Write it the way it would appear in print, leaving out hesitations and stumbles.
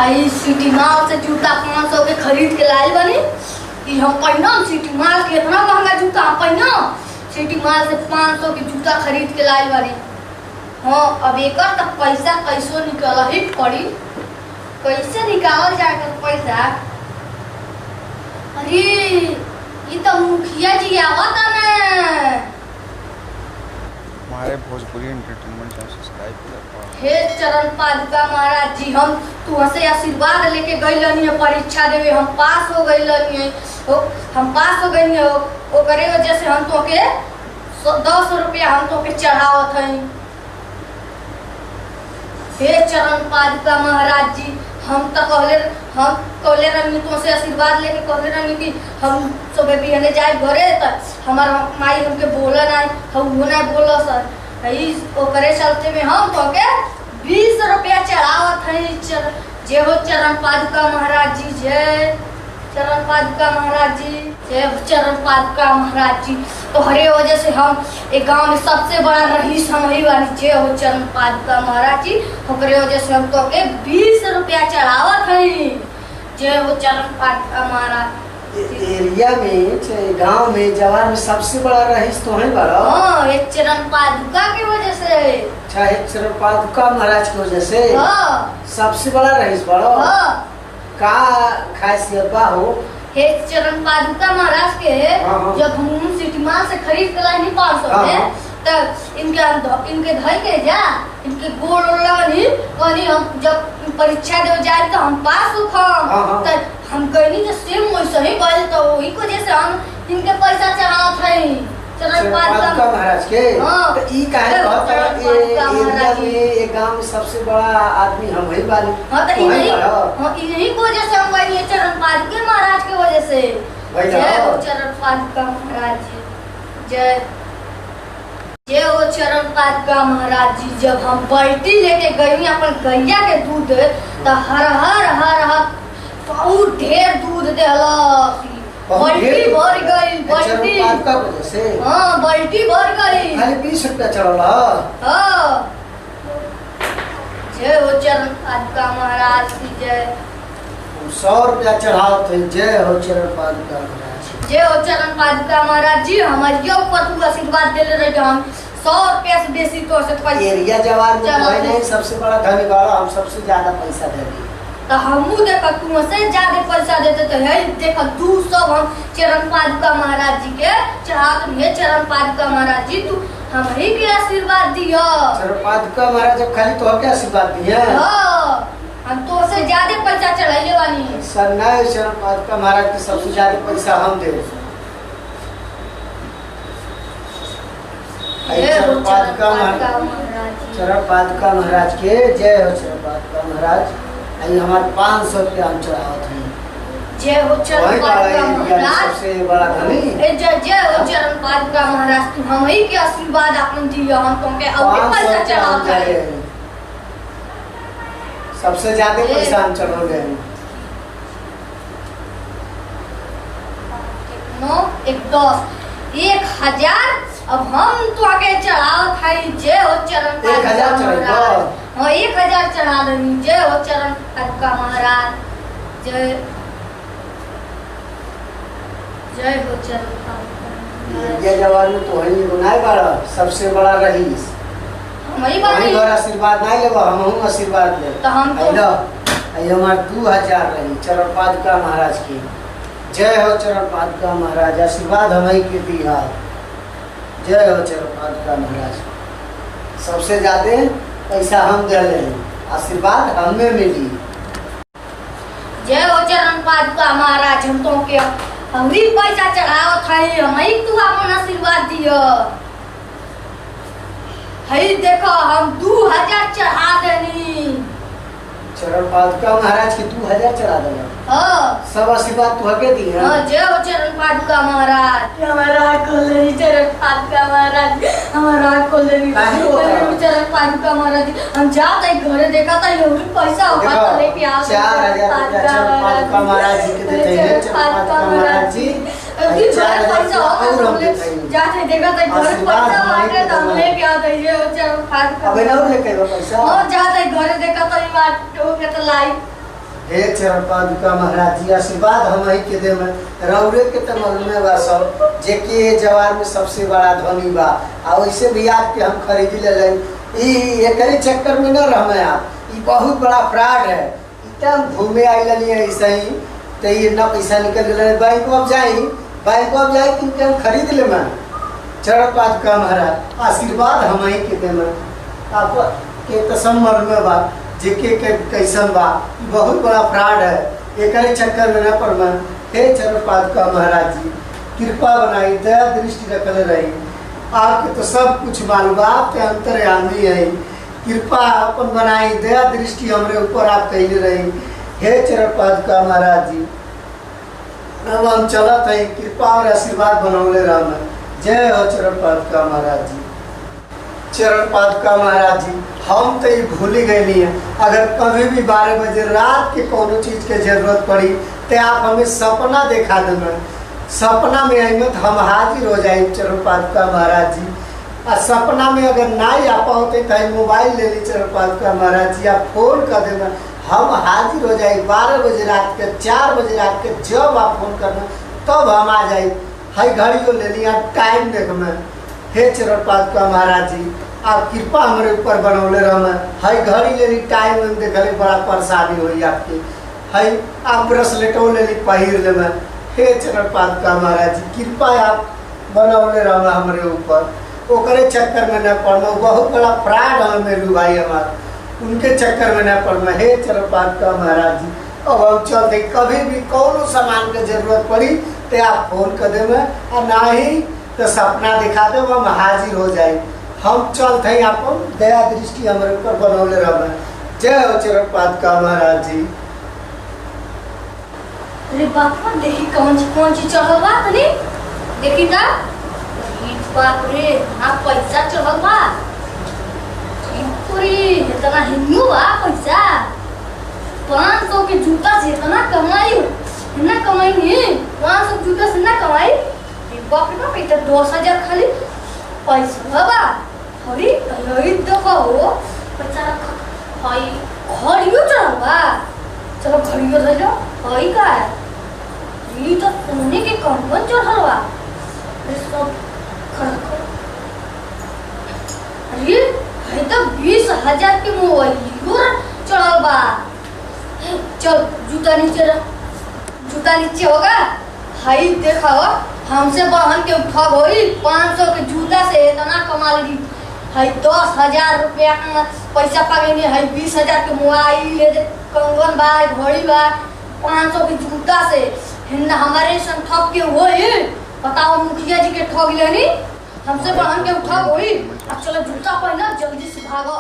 आई city mall से जूता 500 के खरीद के लाइल बनी कि हम पहनम। सिटी मॉल के इतना महंगा जूता हम पहनम। सिटी मॉल से 500 के जूता खरीद के लाइल बनी। हाँ अब एक तक पैसा कैसो निकल ही पड़ी। कैसे निकाल जाकर पैसा? अरे ये तो मुखिया जी आवत है। हमारे भोजपुरी एंटरटेनमेंट चैनल सब्सक्राइब करें। हे चरण पादुका महाराज जी, हम तुहसे आशीर्वाद लेके गई रहनी परीक्षा देवे। हम पास हो गई रहनी। हम पास हो गई ओकरे वजह से हम तो के 10 रुपया हम तो के चढ़ावत हई। हे चरण पादुका महाराज जी, हम कहले रहनी तुमसे आशीर्वाद लेके कहले रहनी कि हम सुबह बिहने जाए घरे तक हमार माई हमके बोला नहीं, हम वो नहीं बोला सर। ओकरे चलते में हम तो के 20 रुपया चढ़ावत हई। जय हो चरण पादुका महाराज जी, जय चरण पादुका महाराज जी, जय चरण पादुका महाराज जी। तो हरे वजह से हम एक गांव में सबसे बड़ा रईस हम ही वाली। जय हो चरण पादुका महाराज जी, ओकरे वजह से हम तो के 20 रुपया चढ़ावत हई। जय हो चरण पादुका महाराज। एरिया में गांव में जवार में सबसे बड़ा रईस तो है बड़ा। हाँ एक चरण पादुका की वजह से। अच्छा एक चरण पादुका महाराज की वजह से। हाँ सबसे बड़ा रईस बड़ा। हाँ का खासियत बा हो? हे चरण पादुका महाराज के जब हम सिटी मॉल से खरीद के लाई 500 में, तब इनके धई के जा इनके गोड़ लगनी हम जब परीक्षा दे जाए तो हम पास हो। तब हम कहनी जो सेम वैसे ही गए तो वही को जैसे हम इनके पैसा चढ़ावत हई चरण पादुका महाराज के। तो ई काहे कहत है एरिया में एक गांव में सबसे बड़ा आदमी हम ही बानी। हां तो इन्हीं को वजह से हम गए चरण पादुका महाराज के वजह से। जय हो चरण पादुका महाराज जी, जय जय हो चरण पादुका महाराज जी। जब हम बाल्टी लेके गई अपन गैया के दूध तो हर बहुत ढेर दूध देलक। बाल्टी भर गई बाल्टी। हाँ बाल्टी भर गई। खाली 20 रुपया चढ़ल। हाँ जय हो चरण पादुका महाराज की, जय 100 रुपया चढ़ावत है। जय हो चरण पादुका महाराज। जय हो चरण पादुका महाराज जी, हमारे ऊपर तू आशीर्वाद देले रहे। हम 100 रुपया से बेसी तो से एरिया जवार में नहीं सबसे बड़ा धनी वाला हम सबसे ज्यादा पैसा दे दी। तो हमू देखा तुमसे ज्यादा पैसा देते तो है देखा 200 हम चरण पादुका महाराज जी के चढ़ात में। चरण पादुका महाराज जी तू हम ही के आशीर्वाद दियो। चरण पादुका महाराज जब खाली तो क्या आशीर्वाद दिए? हां हम तो से ज्यादा पैसा चढ़ाइले वाली। सर नहीं चरण पादुका महाराज के सबसे ज्यादा पैसा हम दे। चरण पादुका महाराज, चरण पादुका महाराज के जय हो। चरण पादुका महाराज हमारे 500 रुपया हम चढ़ावत है। जय हो चरण पादुका महाराज, सबसे बड़ा धनी। जय हो चरण पादुका महाराज, तू हम ही के आशीर्वाद अपन दियो। हम तुमके और पैसा चढ़ावत है। सबसे ज्यादा पैसा हम चढ़ाओगे। 9 1 10 1000। अब हम तो आगे चढ़ावत है। जय हो चरण पादुका महाराज। हाँ 1000 चढ़ा देनी। जय हो चरण पादुका महाराज, जय जय हो चरण पादुका। ये जवान में तो वही बनाए बड़ा सबसे बड़ा रईस। वही बात और आशीर्वाद नहीं लेबो हम आशीर्वाद ले। तो हम तो हमार 2000 रही चरण पादुका महाराज की। जय हो चरण पादुका महाराज, आशीर्वाद हम ही के दिया। जय हो चरण पादुका महाराज। सबसे ज्यादा पैसा हम दे ले, आशीर्वाद हमें मिली। जय हो चरण पादुका महाराज, हम तो के हमरी पैसा चढ़ावत है। हम ही तू अपन आशीर्वाद दियो। हई देखो हम 2000 चढ़ा देनी। चरण पादुका महाराज की 2000 चढ़ा देना। हां सब आशीर्वाद तू हके दी। हां जय हो चरण पादुका महाराज। हमारा कोलेरी चरण पादुका महाराज, हमारा कोलेरी चरण पादुका महाराज। हम जाते घरे देखा था ये पैसा हाथ लेके आ 4000 चरण पादुका महाराज जी के देते हैं। चरण पादुका महाराज जी अभी घर पैसा और हम जाते देखा था घर पैसा मांगे तो हम लेके आ गए। ये चरण पादुका अबे ना लेके पैसा। हां जाते घरे देखा था ये बात तो के तो लाई हे चरण पादुका महाराज जी आशीर्वाद हम ही के दे में रौरे के त मालूमे बा सब जे के जवार में सबसे बड़ा धनी बा आ वैसे भी आपके हम खरीद ले लें ई एकरे चक्कर में न रहमे आप ई बहुत बड़ा फ्रॉड है इतना घूमे आई लली ऐसे ही तो ये ना पैसा निकल गए बैंक में जाए कि हम खरीद ले मैं चरण पादुका महाराज आशीर्वाद हम ही के दे में आप के तसम्मर में बा जेके कैसन बा बहुत बड़ा फ्रॉड है एकरे चक्कर में न पड़ना हे चरण पादुका महाराज जी कृपा बनाई दया दृष्टि रखले रही आपके तो सब कुछ मालूम आपके अंतर्यामी है कृपा अपन बनाई दया दृष्टि हमरे ऊपर आप कैले रही हे चरण पादुका महाराज जी अब हम चलत है कृपा और आशीर्वाद बनौले रहना जय हो चरण पादुका महाराज जी चरण पादुका महाराज जी हम तो ये भूल ही गए नहीं है अगर कभी भी 12 बजे रात के कोनो चीज के जरूरत पड़ी तो आप हमें सपना दिखा देना सपना में आई मत हम हाजिर हो जाए चरण पादुका महाराज जी और सपना में अगर ना ही आ पाते तो मोबाइल ले ली चरण पादुका महाराज जी आप फोन कर देना हम हाजिर हो जाए 12 बजे रात के 4 बजे रात के जब आप फोन करना तब हम आ जाए हाई घड़ी को ले लिया टाइम देख मैं हे चरण पादुका महाराज जी आप कृपा हमारे ऊपर बनौले रहना हाई घड़ी ले ली टाइम में देखले बड़ा परेशानी हुई आपकी हाई आप ब्रेसलेटो ले ली पहिर ले मैं हे चरण पादुका महाराज जी कृपा आप बनौले रहना हमारे ऊपर ओकरे चक्कर में न पड़ना बहुत बड़ा फ्रॉड है मेरू भाई हमारा उनके चक्कर में न पड़ना हे चरण पादुका महाराज जी अब हम चलते कभी भी कोनो सामान के जरूरत पड़ी तो आप फोन कर देवे और ना ही तो सपना दिखा दे हम हाजिर हो जाए हम चलते हैं अपन दया दृष्टि हमारे ऊपर बनौले रहना जय हो चरण पादुका महाराज जी अरे बापा देखी कौन चीज चढ़ल बा तनी देखी ता बाप रे ना पैसा चढ़ल बा पूरी इतना हिन्नू बा पैसा 500 के जूता से इतना कमाई ना कमाई नहीं 500 जूता से ना कमाई बाप रे बाप इतना 10,000 खाली पैसा बा अरे अरे देखो पैसा हाई घड़ियो चढ़ल बा चलो घड़ियो ले लो हाई का ये तो सोने के कंगन चढ़ल बा अरे सब खरखर अरे है तो 20,000 के मोबाइल चढ़ल बा चल जूता नीचे होगा हाई देखा हो हमसे बहन के उठा होई 500 के जूता से इतना कमा ली हाई 10,000 रुपया पैसा पागे हाई 20,000 के मोबाइल कंगन बा घड़ी बा 500 के जूता से हमारे सन ठग के होई बताओ मुखिया जी के ठग लेनी हमसे बहन के उठा होई अब चलो जूता पहना जल्दी से भागो।